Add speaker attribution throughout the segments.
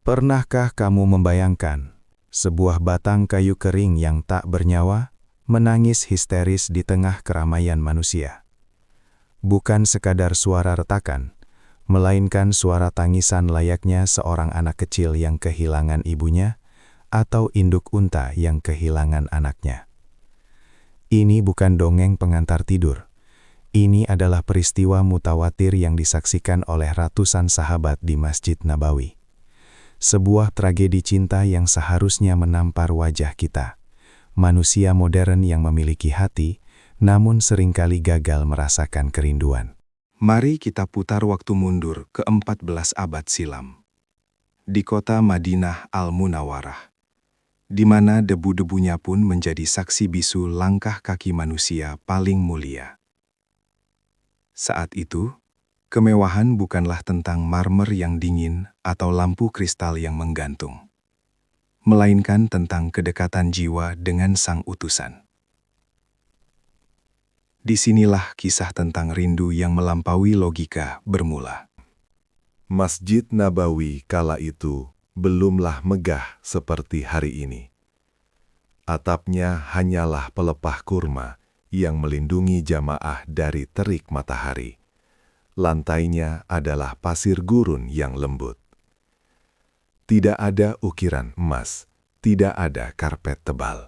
Speaker 1: Pernahkah kamu membayangkan sebuah batang kayu kering yang tak bernyawa menangis histeris di tengah keramaian manusia? Bukan sekadar suara retakan, melainkan suara tangisan layaknya seorang anak kecil yang kehilangan ibunya atau induk unta yang kehilangan anaknya. Ini bukan dongeng pengantar tidur. Ini adalah peristiwa mutawatir yang disaksikan oleh ratusan sahabat di Masjid Nabawi. Sebuah tragedi cinta yang seharusnya menampar wajah kita. Manusia modern yang memiliki hati, namun seringkali gagal merasakan kerinduan.
Speaker 2: Mari kita putar waktu mundur ke 14 abad silam. Di kota Madinah Al-Munawarah, di mana debu-debunya pun menjadi saksi bisu langkah kaki manusia paling mulia. Saat itu, kemewahan bukanlah tentang marmer yang dingin atau lampu kristal yang menggantung, melainkan tentang kedekatan jiwa dengan sang utusan. Disinilah kisah tentang rindu yang melampaui logika bermula.
Speaker 3: Masjid Nabawi kala itu belumlah megah seperti hari ini. Atapnya hanyalah pelepah kurma yang melindungi jamaah dari terik matahari. Lantainya adalah pasir gurun yang lembut. Tidak ada ukiran emas, tidak ada karpet tebal.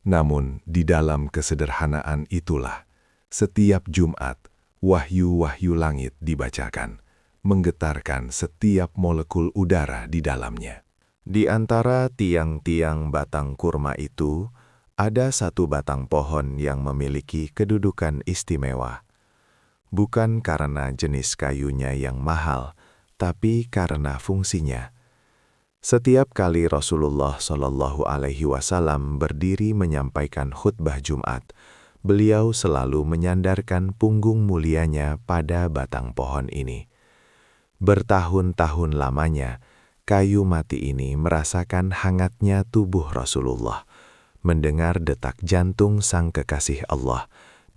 Speaker 3: Namun di dalam kesederhanaan itulah, setiap Jumat, wahyu-wahyu langit dibacakan, menggetarkan setiap molekul udara di dalamnya.
Speaker 4: Di antara tiang-tiang batang kurma itu, ada satu batang pohon yang memiliki kedudukan istimewa. Bukan karena jenis kayunya yang mahal, tapi karena fungsinya. Setiap kali Rasulullah Shallallahu Alaihi Wasallam berdiri menyampaikan khutbah Jumat, beliau selalu menyandarkan punggung mulianya pada batang pohon ini. Bertahun-tahun lamanya, kayu mati ini merasakan hangatnya tubuh Rasulullah, mendengar detak jantung sang kekasih Allah,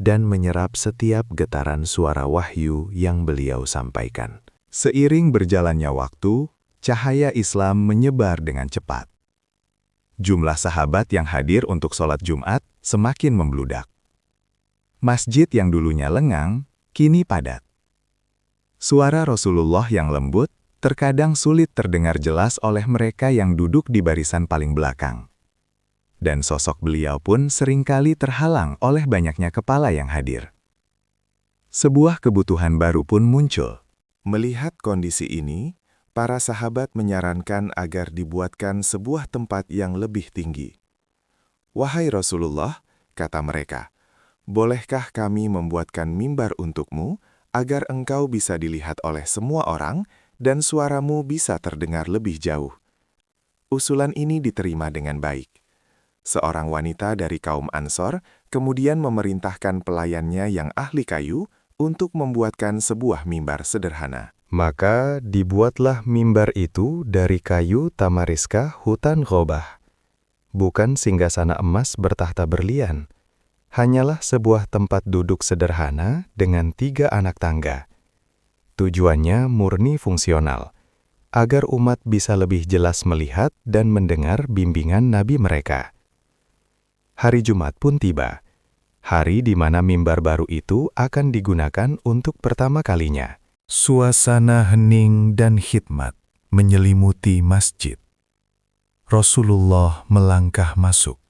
Speaker 4: dan menyerap setiap getaran suara wahyu yang beliau sampaikan.
Speaker 1: Seiring berjalannya waktu, cahaya Islam menyebar dengan cepat. Jumlah sahabat yang hadir untuk sholat Jumat semakin membludak. Masjid yang dulunya lengang, kini padat. Suara Rasulullah yang lembut terkadang sulit terdengar jelas oleh mereka yang duduk di barisan paling belakang. Dan sosok beliau pun seringkali terhalang oleh banyaknya kepala yang hadir. Sebuah kebutuhan baru pun muncul.
Speaker 4: Melihat kondisi ini, para sahabat menyarankan agar dibuatkan sebuah tempat yang lebih tinggi. "Wahai Rasulullah," kata mereka, "bolehkah kami membuatkan mimbar untukmu agar engkau bisa dilihat oleh semua orang dan suaramu bisa terdengar lebih jauh?" Usulan ini diterima dengan baik. Seorang wanita dari kaum Ansor kemudian memerintahkan pelayannya yang ahli kayu untuk membuatkan sebuah mimbar sederhana.
Speaker 5: Maka dibuatlah mimbar itu dari kayu tamariska hutan Ghobah. Bukan singgasana emas bertahta berlian, hanyalah sebuah tempat duduk sederhana dengan 3 anak tangga. Tujuannya murni fungsional, agar umat bisa lebih jelas melihat dan mendengar bimbingan Nabi mereka. Hari Jumat pun tiba, hari di mana mimbar baru itu akan digunakan untuk pertama kalinya.
Speaker 3: Suasana hening dan khidmat menyelimuti masjid. Rasulullah melangkah masuk.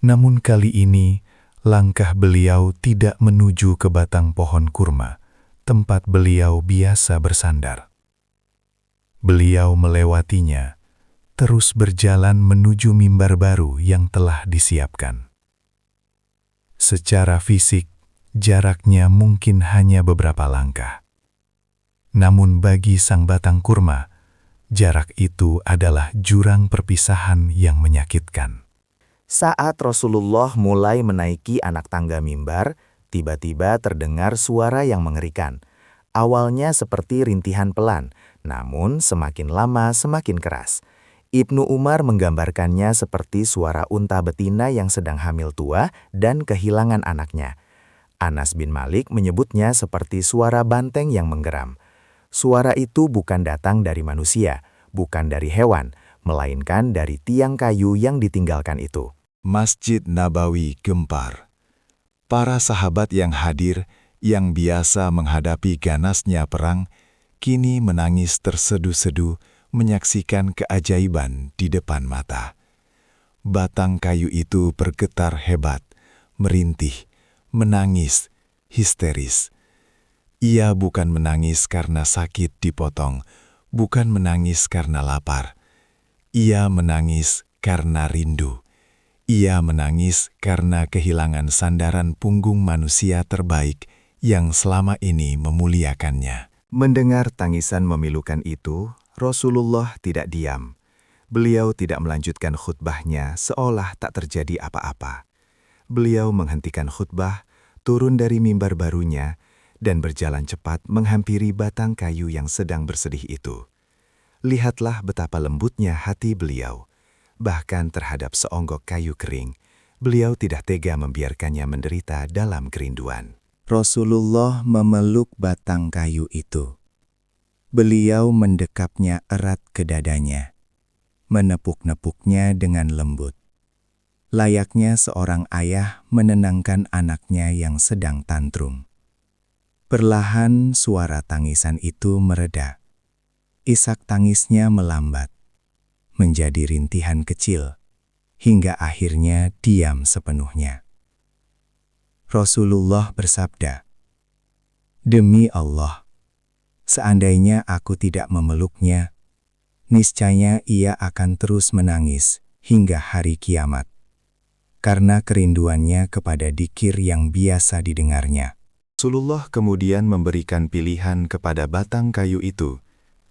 Speaker 3: Namun kali ini, langkah beliau tidak menuju ke batang pohon kurma, tempat beliau biasa bersandar. Beliau melewatinya, terus berjalan menuju mimbar baru yang telah disiapkan. Secara fisik, jaraknya mungkin hanya beberapa langkah. Namun bagi sang batang kurma, jarak itu adalah jurang perpisahan yang menyakitkan.
Speaker 6: Saat Rasulullah mulai menaiki anak tangga mimbar, tiba-tiba terdengar suara yang mengerikan. Awalnya seperti rintihan pelan, namun semakin lama semakin keras. Ibnu Umar menggambarkannya seperti suara unta betina yang sedang hamil tua dan kehilangan anaknya. Anas bin Malik menyebutnya seperti suara banteng yang menggeram. Suara itu bukan datang dari manusia, bukan dari hewan, melainkan dari tiang kayu yang ditinggalkan itu.
Speaker 2: Masjid Nabawi gempar. Para sahabat yang hadir, yang biasa menghadapi ganasnya perang, kini menangis terseduh-seduh menyaksikan keajaiban di depan mata. Batang kayu itu bergetar hebat, merintih, menangis, histeris. Ia bukan menangis karena sakit dipotong, bukan menangis karena lapar. Ia menangis karena rindu. Ia menangis karena kehilangan sandaran punggung manusia terbaik yang selama ini memuliakannya.
Speaker 6: Mendengar tangisan memilukan itu, Rasulullah tidak diam. Beliau tidak melanjutkan khutbahnya seolah tak terjadi apa-apa. Beliau menghentikan khutbah, turun dari mimbar barunya, dan berjalan cepat menghampiri batang kayu yang sedang bersedih itu. Lihatlah betapa lembutnya hati beliau. Bahkan terhadap seonggok kayu kering, beliau tidak tega membiarkannya menderita dalam kerinduan.
Speaker 1: Rasulullah memeluk batang kayu itu. Beliau mendekapnya erat ke dadanya, menepuk-nepuknya dengan lembut. Layaknya seorang ayah menenangkan anaknya yang sedang tantrum. Perlahan suara tangisan itu mereda. Isak tangisnya melambat, menjadi rintihan kecil, hingga akhirnya diam sepenuhnya. Rasulullah bersabda, "Demi Allah, seandainya aku tidak memeluknya, niscaya ia akan terus menangis hingga hari kiamat, karena kerinduannya kepada dzikir yang biasa didengarnya."
Speaker 2: Rasulullah kemudian memberikan pilihan kepada batang kayu itu,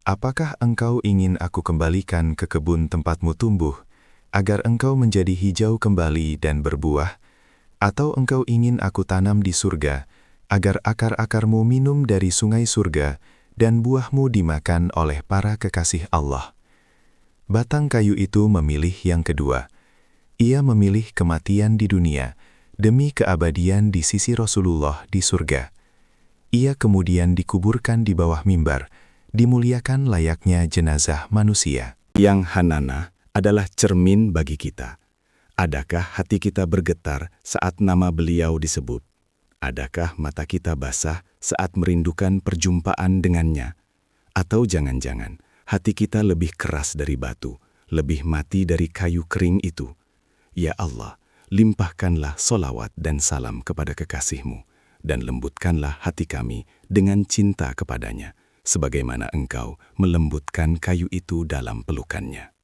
Speaker 2: "Apakah engkau ingin aku kembalikan ke kebun tempatmu tumbuh, agar engkau menjadi hijau kembali dan berbuah? Atau engkau ingin aku tanam di surga, agar akar-akarmu minum dari sungai surga, dan buahmu dimakan oleh para kekasih Allah?" Batang kayu itu memilih yang kedua. Ia memilih kematian di dunia, demi keabadian di sisi Rasulullah di surga. Ia kemudian dikuburkan di bawah mimbar, dimuliakan layaknya jenazah manusia.
Speaker 7: Yang Hanana adalah cermin bagi kita. Adakah hati kita bergetar saat nama beliau disebut? Adakah mata kita basah saat merindukan perjumpaan dengannya? Atau jangan-jangan hati kita lebih keras dari batu, lebih mati dari kayu kering itu? Ya Allah, limpahkanlah solawat dan salam kepada kekasihmu, dan lembutkanlah hati kami dengan cinta kepadanya, sebagaimana engkau melembutkan kayu itu dalam pelukannya.